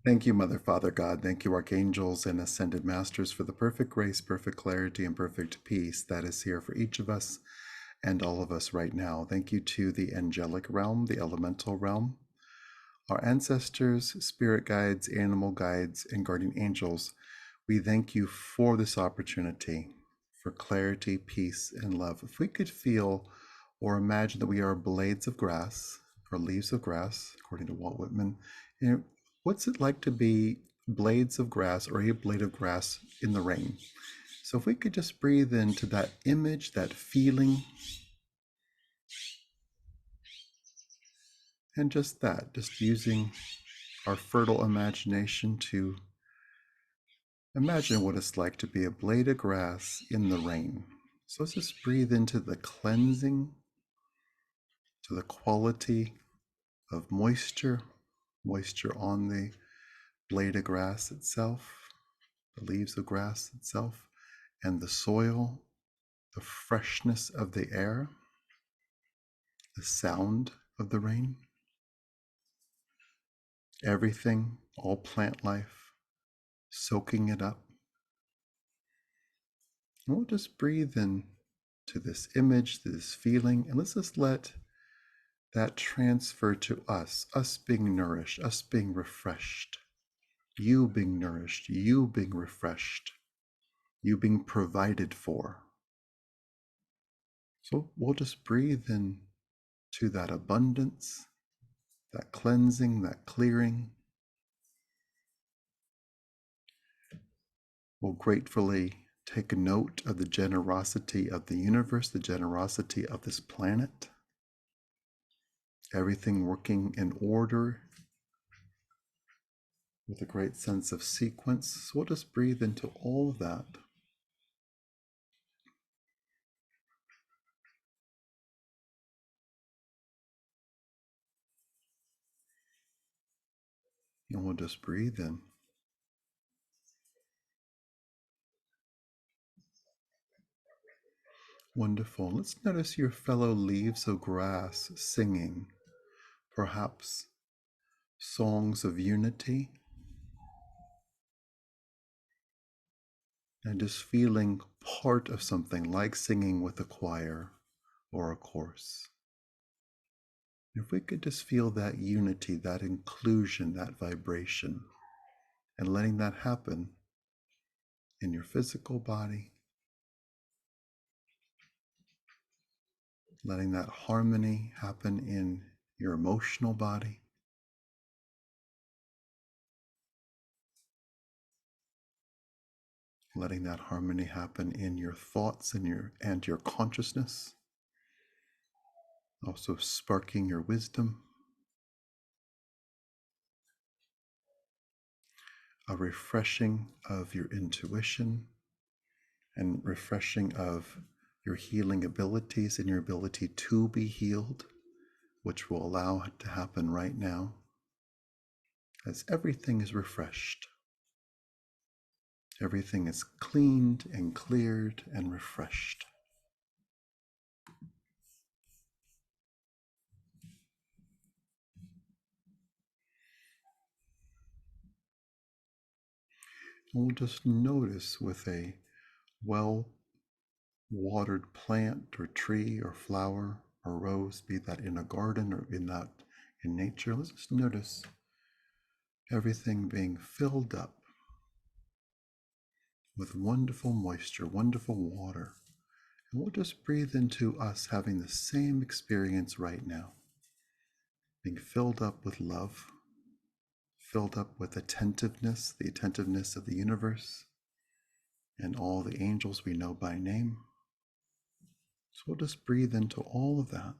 Thank you, Mother, Father, God. Thank you, archangels and ascended masters, for the perfect grace, perfect clarity, and perfect peace that is here for each of us and all of us right now. Thank you to the angelic realm, the elemental realm, our ancestors, spirit guides, animal guides, and guardian angels. We thank you for this opportunity for clarity, peace, and love. If we could feel or imagine that we are blades of grass or leaves of grass, according to Walt Whitman, what's it like to be blades of grass or a blade of grass in the rain? So if we could just breathe into that image, that feeling, and just that, just using our fertile imagination to imagine what it's like to be a blade of grass in the rain. So let's just breathe into the cleansing, to the quality of moisture, moisture on the blade of grass itself, the leaves of grass itself, and the soil, the freshness of the air, the sound of the rain, everything, all plant life, soaking it up. And we'll just breathe in to this image, to this feeling, and let's just let that transfer to us being nourished, us being refreshed, you being nourished, you being refreshed, you being provided for. So we'll just breathe in to that abundance, that cleansing, that clearing. We'll gratefully take note of the generosity of the universe, the generosity of this planet, everything working in order with a great sense of sequence. So we'll just breathe into all of that. And we'll just breathe in. Wonderful. Let's notice your fellow leaves of grass singing, perhaps songs of unity, and just feeling part of something like singing with a choir or a chorus. If we could just feel that unity, that inclusion, that vibration, and letting that happen in your physical body, letting that harmony happen in your emotional body, letting that harmony happen in your thoughts and your consciousness, also sparking your wisdom, a refreshing of your intuition, and refreshing of your healing abilities and your ability to be healed, which will allow it to happen right now as everything is refreshed. Everything is cleaned and cleared and refreshed. And we'll just notice with a well-watered plant or tree or flower or rose, be that in a garden or in nature, let's just notice everything being filled up with wonderful moisture, wonderful water. And we'll just breathe into us having the same experience right now, being filled up with love, filled up with attentiveness, the attentiveness of the universe, and all the angels we know by name. So we'll just breathe into all of that.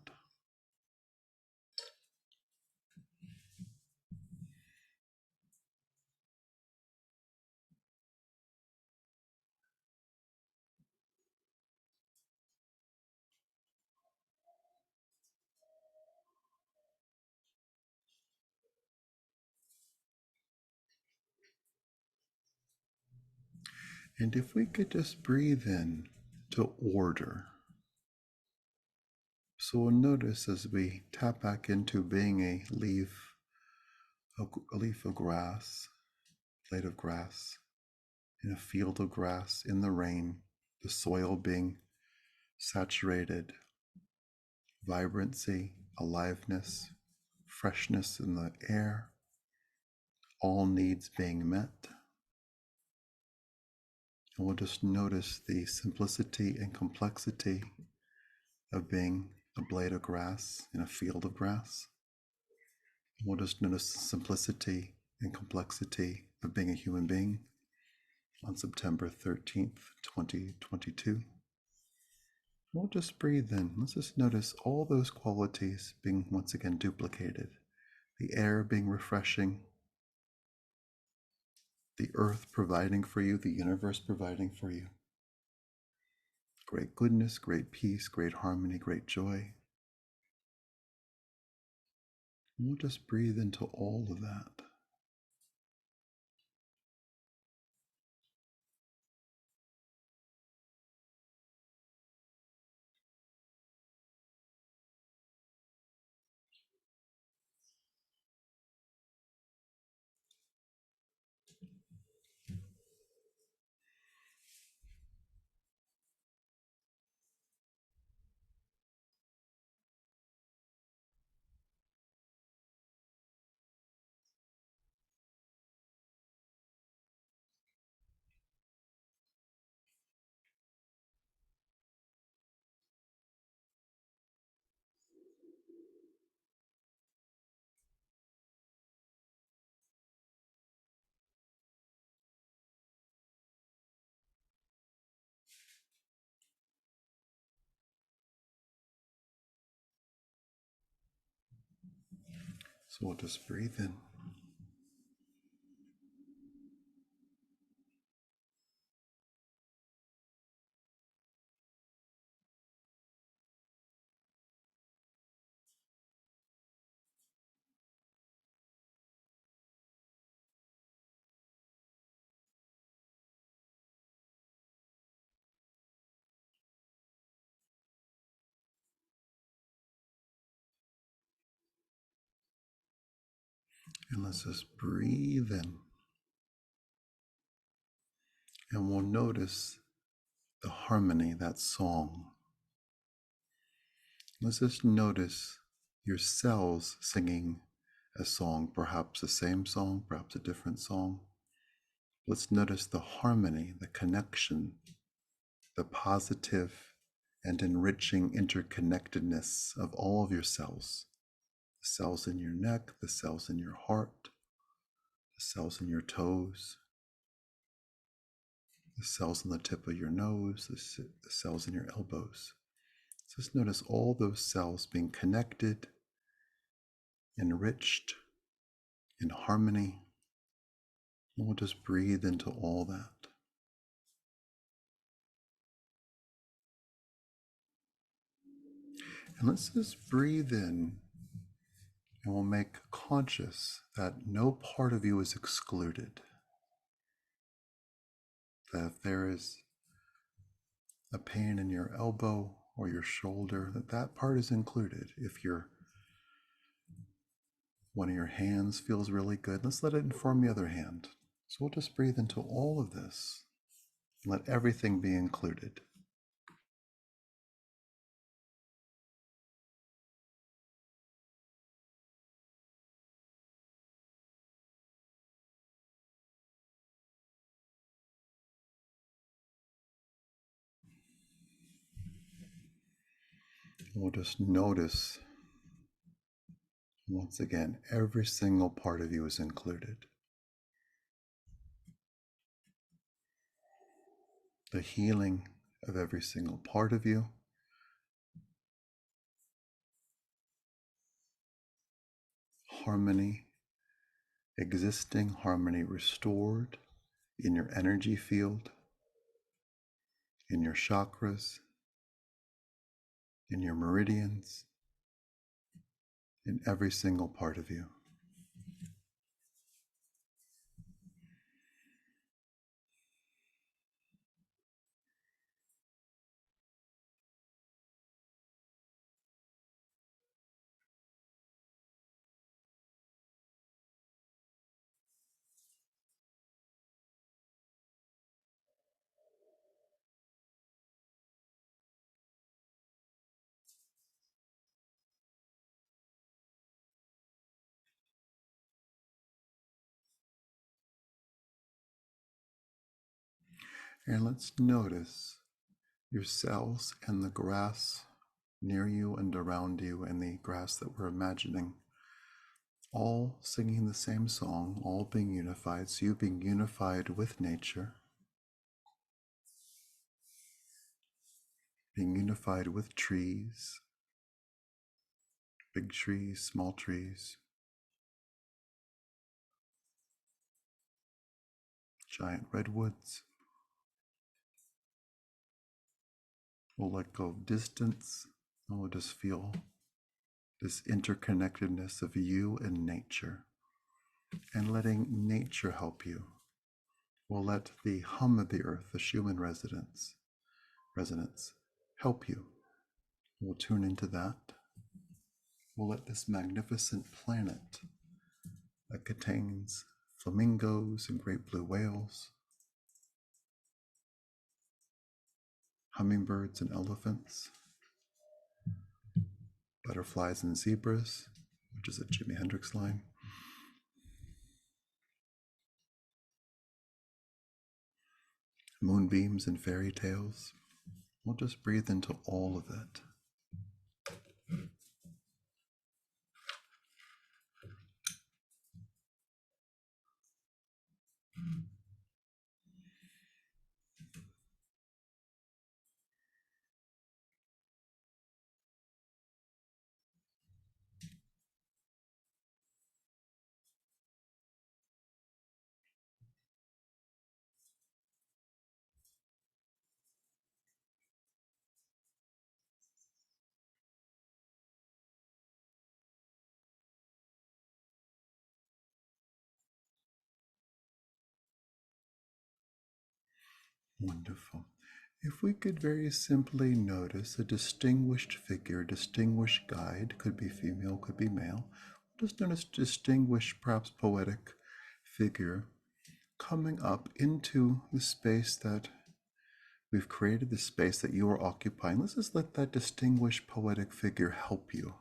And if we could just breathe in to order. So we'll notice as we tap back into being a leaf of grass, blade of grass, in a field of grass, in the rain, the soil being saturated, vibrancy, aliveness, freshness in the air, all needs being met. And we'll just notice the simplicity and complexity of being a blade of grass in a field of grass. And we'll just notice the simplicity and complexity of being a human being on September 13th, 2022. We'll just breathe in. Let's just notice all those qualities being once again duplicated. The air being refreshing, the earth providing for you, the universe providing for you. Great goodness, great peace, great harmony, great joy. And we'll just breathe into all of that. So we'll just breathe in. And let's just breathe in. And we'll notice the harmony, that song. Let's just notice your cells singing a song, perhaps the same song, perhaps a different song. Let's notice the harmony, the connection, the positive and enriching interconnectedness of all of your cells. The cells in your neck, the cells in your heart, the cells in your toes, the cells on the tip of your nose, the cells in your elbows. Just notice all those cells being connected, enriched, in harmony. And we'll just breathe into all that. And let's just breathe in, and we'll make conscious that no part of you is excluded. That if there is a pain in your elbow or your shoulder, that part is included. If one of your hands feels really good, let's let it inform the other hand. So we'll just breathe into all of this and let everything be included. We'll just notice, once again, every single part of you is included. The healing of every single part of you, harmony, existing harmony restored in your energy field, in your chakras, in your meridians, in every single part of you. And let's notice your cells and the grass near you and around you and the grass that we're imagining, all singing the same song, all being unified. So you being unified with nature, being unified with trees, big trees, small trees, giant redwoods. We'll let go of distance and we'll just feel this interconnectedness of you and nature, and letting nature help you. We'll let the hum of the earth, the Schumann resonance, help you. We'll tune into that. We'll let this magnificent planet that contains flamingos and great blue whales, hummingbirds and elephants, butterflies and zebras, which is a Jimi Hendrix line, moonbeams and fairy tales. We'll just breathe into all of it. Wonderful. If we could very simply notice a distinguished figure, distinguished guide, could be female, could be male, just notice distinguished, perhaps poetic figure coming up into the space that we've created, the space that you are occupying. Let's just let that distinguished poetic figure help you.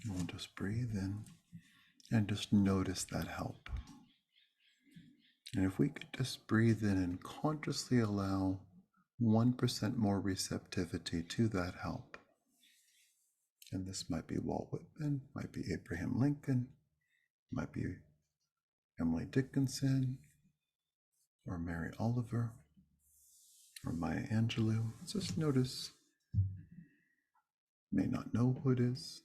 And we'll just breathe in and just notice that help. And if we could just breathe in and consciously allow 1% more receptivity to that help. And this might be Walt Whitman, might be Abraham Lincoln, might be Emily Dickinson, or Mary Oliver, or Maya Angelou. Just notice, may not know who it is.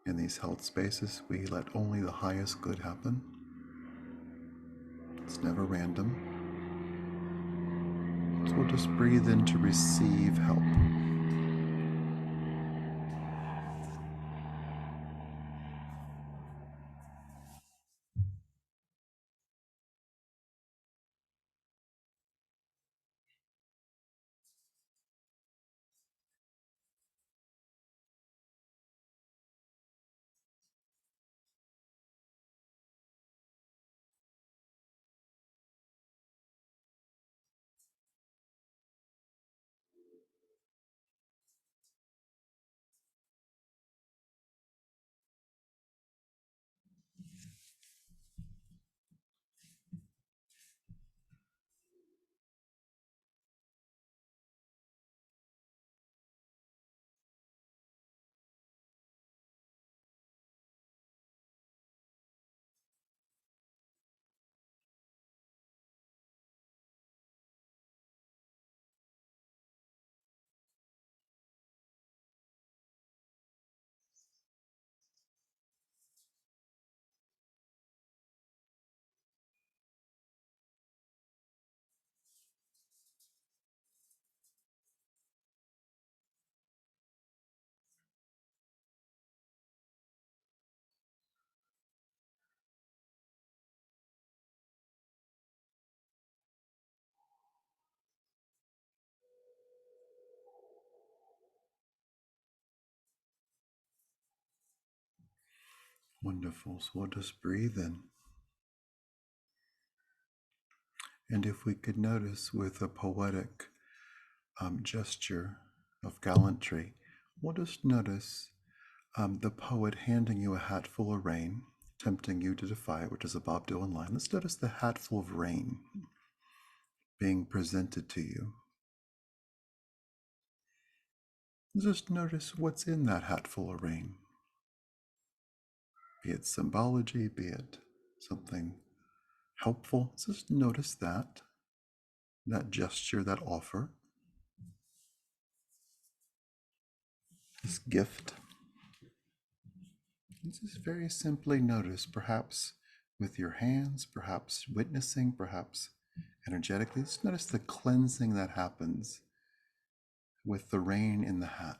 In these health spaces, we let only the highest good happen. It's never random. So we'll just breathe in to receive help. Wonderful. So we'll just breathe in. And if we could notice with a poetic gesture of gallantry, we'll just notice the poet handing you a hat full of rain, tempting you to defy it, which is a Bob Dylan line. Let's notice the hat full of rain being presented to you. Just notice what's in that hat full of rain. Be it symbology, be it something helpful. Just notice that gesture, that offer, this gift. Just very simply notice, perhaps with your hands, perhaps witnessing, perhaps energetically. Just notice the cleansing that happens with the rain in the hat.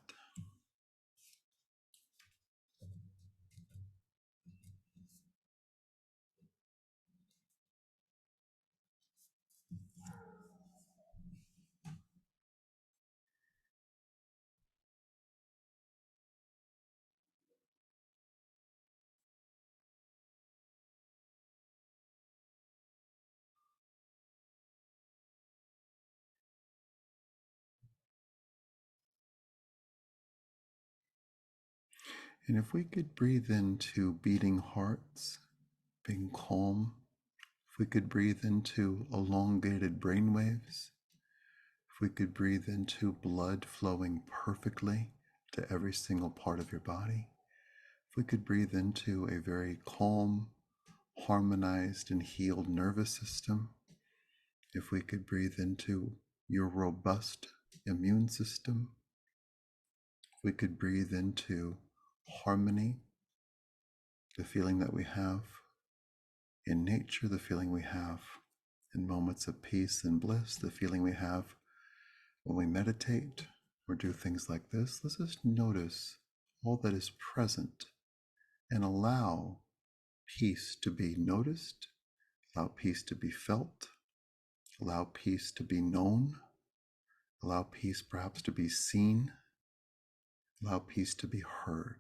And if we could breathe into beating hearts, being calm, if we could breathe into elongated brain waves, if we could breathe into blood flowing perfectly to every single part of your body, if we could breathe into a very calm, harmonized, and healed nervous system, if we could breathe into your robust immune system, if we could breathe into harmony, the feeling that we have in nature, the feeling we have in moments of peace and bliss, the feeling we have when we meditate or do things like this, let's just notice all that is present and allow peace to be noticed, allow peace to be felt, allow peace to be known, allow peace perhaps to be seen, allow peace to be heard.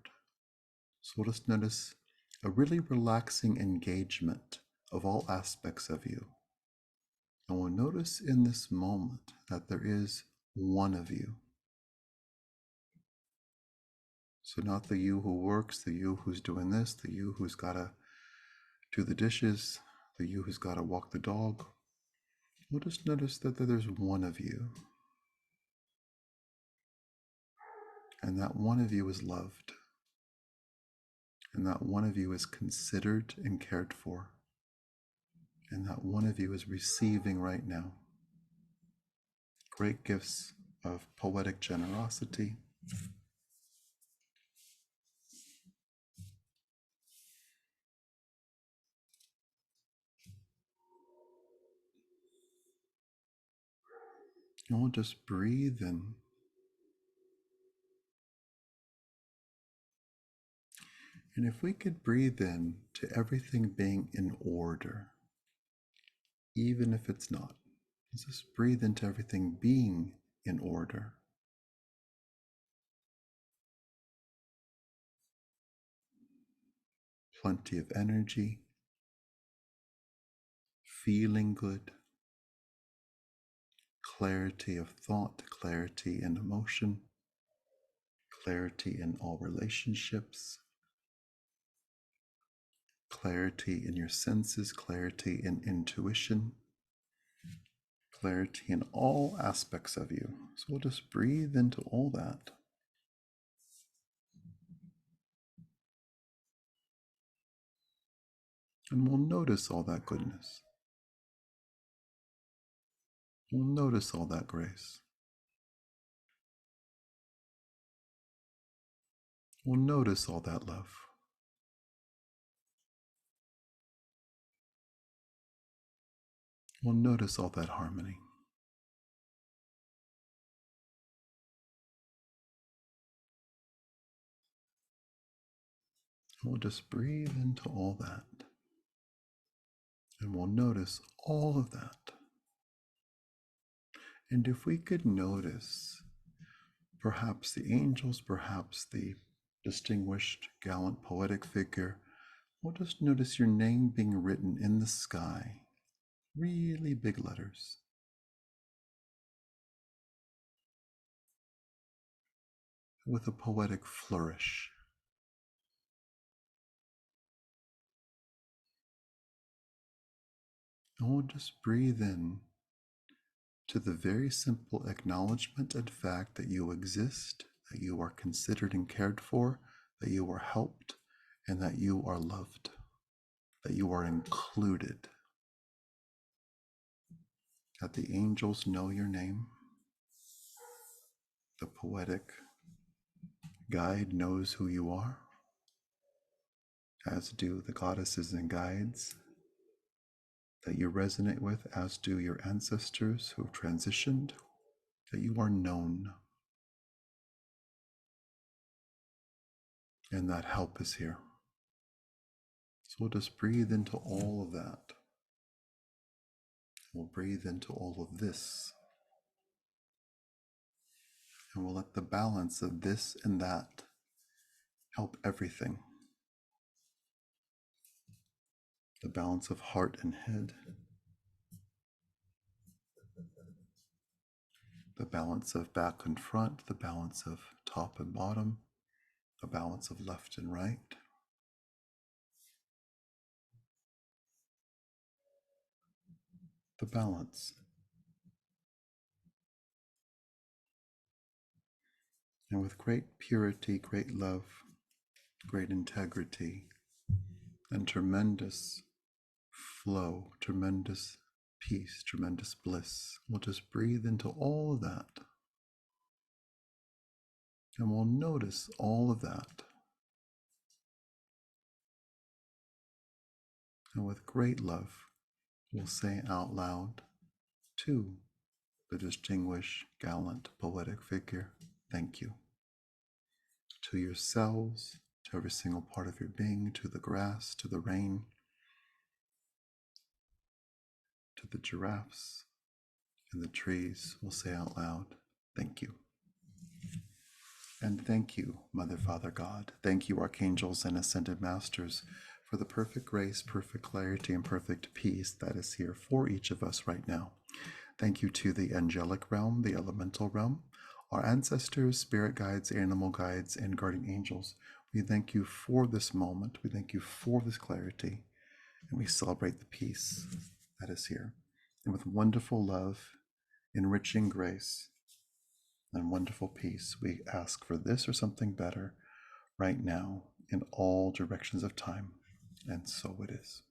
So we'll just notice a really relaxing engagement of all aspects of you. And we'll notice in this moment that there is one of you. So not the you who works, the you who's doing this, the you who's got to do the dishes, the you who's got to walk the dog. We'll just notice that there's one of you. And that one of you is loved. And that one of you is considered and cared for. And that one of you is receiving right now great gifts of poetic generosity. And we'll just breathe in. And if we could breathe in to everything being in order, even if it's not, let's just breathe into everything being in order. Plenty of energy, feeling good, clarity of thought, clarity in emotion, clarity in all relationships, clarity in your senses, clarity in intuition, clarity in all aspects of you. So we'll just breathe into all that. And we'll notice all that goodness. We'll notice all that grace. We'll notice all that love. We'll notice all that harmony. We'll just breathe into all that. And we'll notice all of that. And if we could notice perhaps the angels, perhaps the distinguished, gallant, poetic figure We'll just notice your name being written in the sky, really big letters. With a poetic flourish. And we'll just breathe in to the very simple acknowledgement and fact that you exist, that you are considered and cared for, that you are helped, and that you are loved, that you are included, that the angels know your name, the poetic guide knows who you are, as do the goddesses and guides that you resonate with, as do your ancestors who've transitioned, that you are known, and that help is here. So we'll just breathe into all of that. We'll breathe into all of this. And we'll let the balance of this and that help everything. The balance of heart and head. The balance of back and front. The balance of top and bottom. The balance of left and right. The balance. And with great purity, great love, great integrity, and tremendous flow, tremendous peace, tremendous bliss, we'll just breathe into all of that. And we'll notice all of that. And with great love, we'll say out loud to the distinguished, gallant, poetic figure, thank you. To yourselves, to every single part of your being, to the grass, to the rain, to the giraffes and the trees, we'll say out loud, thank you. And thank you, Mother, Father, God. Thank you, archangels and ascended masters, for the perfect grace, perfect clarity, and perfect peace that is here for each of us right now. Thank you to the angelic realm, the elemental realm, our ancestors, spirit guides, animal guides, and guardian angels. We thank you for this moment. We thank you for this clarity, and we celebrate the peace that is here. And with wonderful love, enriching grace, and wonderful peace, we ask for this or something better right now in all directions of time. And so it is.